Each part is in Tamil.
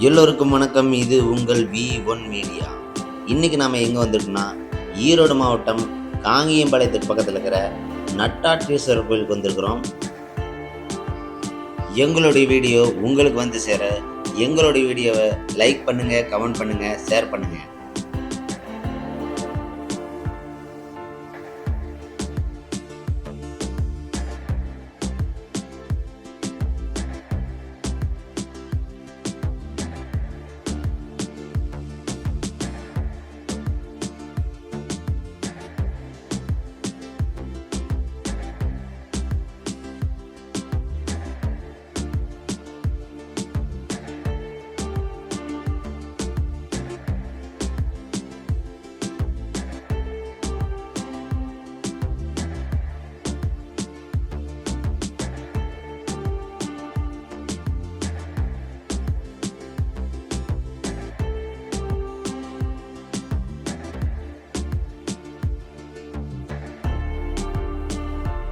எல்லோருக்கும் வணக்கம். இது உங்கள் V1 மீடியா. இன்னைக்கு நாம எங்க வந்திருக்கோம்னா, ஈரோடு மாவட்டம் காங்கேயம்பாளையத்துக்கு பக்கத்தில் இருக்கிற நட்டாற்றீஸ்வரர் கோயிலுக்கு வந்திருக்கிறோம். எங்களுடைய வீடியோ உங்களுக்கு வந்து சேர எங்களுடைய வீடியோவை லைக் பண்ணுங்க, கமெண்ட் பண்ணுங்க, ஷேர் பண்ணுங்க.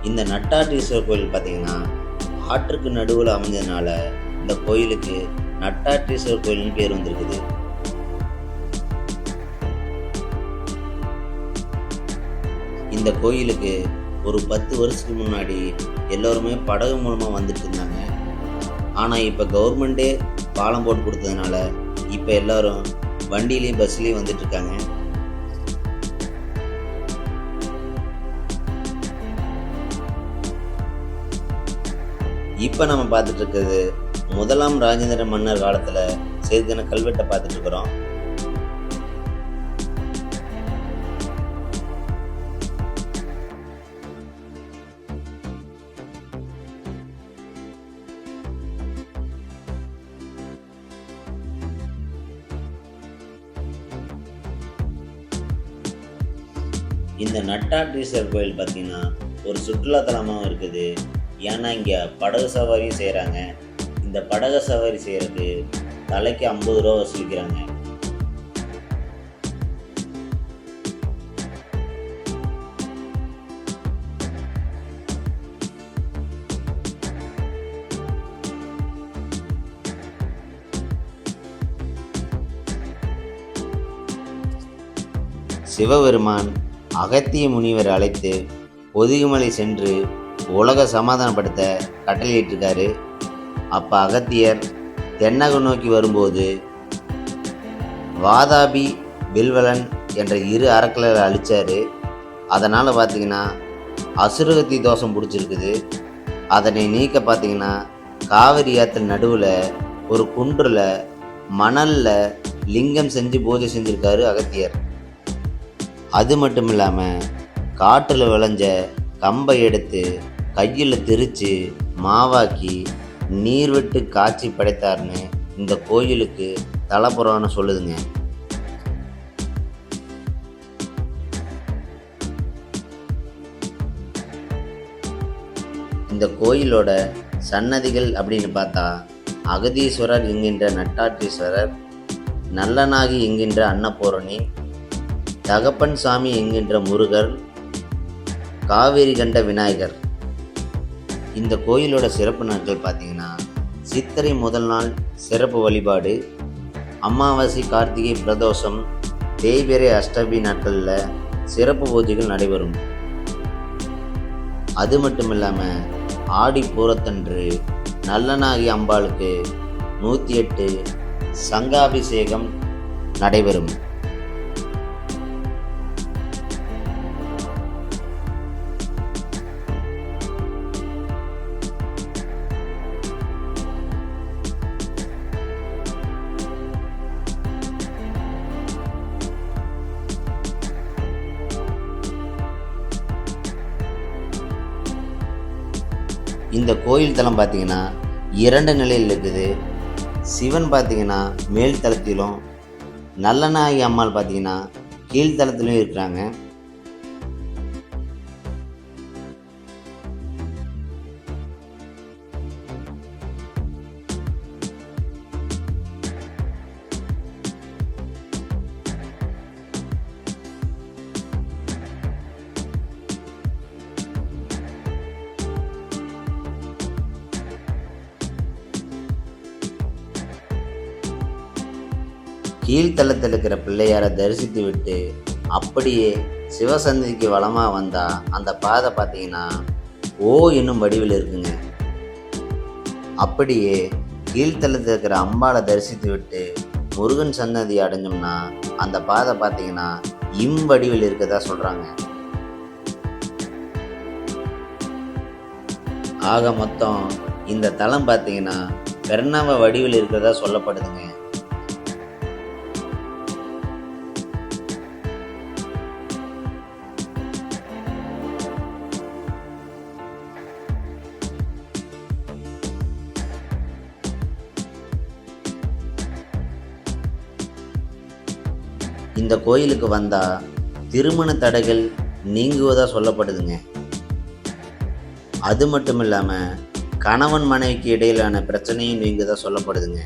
இந்த நட்டாற்றீஸ்வரர் கோயில் பார்த்தீங்கன்னா ஆற்றுக்கு நடுவில் அமைஞ்சதுனால இந்த கோயிலுக்கு நட்டாற்றீஸ்வரர் கோயில்னு பேர் வந்திருக்குது. இந்த கோயிலுக்கு ஒரு 10 வருஷத்துக்கு முன்னாடி எல்லோருமே படகு மூலமாக வந்துட்டு இருந்தாங்க. ஆனால் இப்போ கவர்மெண்ட்டே பாலம் போட்டு கொடுத்ததுனால இப்போ எல்லாரும் வண்டியிலையும் பஸ்லேயும் வந்துட்டு இருக்காங்க. இப்போ நம்ம பார்த்துட்டு இருக்கிறது முதலாம் ராஜேந்திர மன்னர் காலத்தில் செய்தின கல்வெட்டை பார்த்துட்டு இருக்கிறோம். இந்த நட்டாற்றீஸ்வரர் கோயில் பார்த்தீங்கன்னா ஒரு சுற்றுலாத்தலமாகவும் இருக்குது. ஏன்னா இங்கே படகு சவாரியும் செய்கிறாங்க. இந்த படகு சவாரி செய்கிறதுக்கு தலைக்கு 50 ரூபா வசூலிக்கிறாங்க. சிவபெருமான் அகத்திய முனிவர் அழைத்து பொதிகைமலை சென்று உலக சமாதானப்படுத்த கட்டளையிட்டிருக்காரு. அப்போ அகத்தியர் தென்னக நோக்கி வரும்போது வாதாபி பில்வலன் என்ற 2 அரக்கர்களை அழித்தார். அதனால் பார்த்திங்கன்னா அசுரகத்தி தோஷம் பிடிச்சிருக்குது. அதனை நீக்க பார்த்திங்கன்னா காவிரி ஆற்றின் நடுவில் ஒரு குன்றில் மணலில் லிங்கம் செஞ்சு பூஜை செஞ்சுருக்காரு அகத்தியர். அது மட்டும் இல்லாமல் காட்டில் விளைஞ்ச கம்பை எடுத்து கையில் திரித்து மாவாக்கி நீர் விட்டு காய்ச்சி படைத்தார்னு இந்த கோயிலுக்கு தலப்புராணம் சொல்லுதுங்க. இந்த கோயிலோட சன்னதிகள் அப்படின்னு பார்த்தா அகதீஸ்வரர் என்கின்ற நட்டாற்றீஸ்வரர், நல்லநாகி என்கின்ற அன்னபூரணி, தகப்பன் சாமி என்கின்ற முருகர், காவேரி கண்ட விநாயகர். இந்த கோயிலோட சிறப்பு நாட்கள் பார்த்தீங்கன்னா சித்திரை முதல் நாள் சிறப்பு வழிபாடு, அமாவாசை, கார்த்திகை, பிரதோஷம், தேய்பிறை, அஷ்டமி நாட்களில் சிறப்பு பூஜைகள் நடைபெறும். அது மட்டும் இல்லாமல் ஆடி பூரத்தன்று நல்லநாகி அம்பாளுக்கு 108 சங்காபிஷேகம் நடைபெறும். இந்த கோயில் தலம் பார்த்திங்கன்னா 2 நிலையில் இருக்குது. சிவன் பார்த்திங்கன்னா மேல் தளத்திலும், நல்லநாயகி அம்மாள் பார்த்திங்கன்னா கீழ்த்தளத்திலும் இருக்கிறாங்க. கீழ்த்தளத்தில் இருக்கிற பிள்ளையாரை தரிசித்து விட்டு அப்படியே சிவசன்னதிக்கு வலமாக வந்தால் அந்த பாதை பார்த்தீங்கன்னா ஓ என்னும் வடிவில் இருக்குங்க. அப்படியே கீழ்த்தளத்தில் இருக்கிற அம்பாளை தரிசித்து விட்டு முருகன் சன்னதி அடைஞ்சோம்னா அந்த பாதை பார்த்தீங்கன்னா இம் வடிவில் இருக்கதா சொல்கிறாங்க. ஆக மொத்தம் இந்த தலம் பார்த்தீங்கன்னா பெர்ணவ வடிவில் இருக்கிறதா சொல்லப்படுதுங்க. இந்த கோயிலுக்கு வந்தால் திருமண தடைகள் நீங்குவதாக சொல்லப்படுதுங்க. அது மட்டும் இல்லாமல் கணவன் மனைவிக்கு இடையிலான பிரச்சனையும் நீங்குவதாக சொல்லப்படுதுங்க.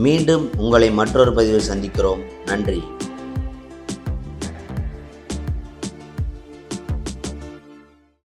மீண்டும் உங்களை மற்றொரு பதிவில் சந்திக்கிறோம். நன்றி.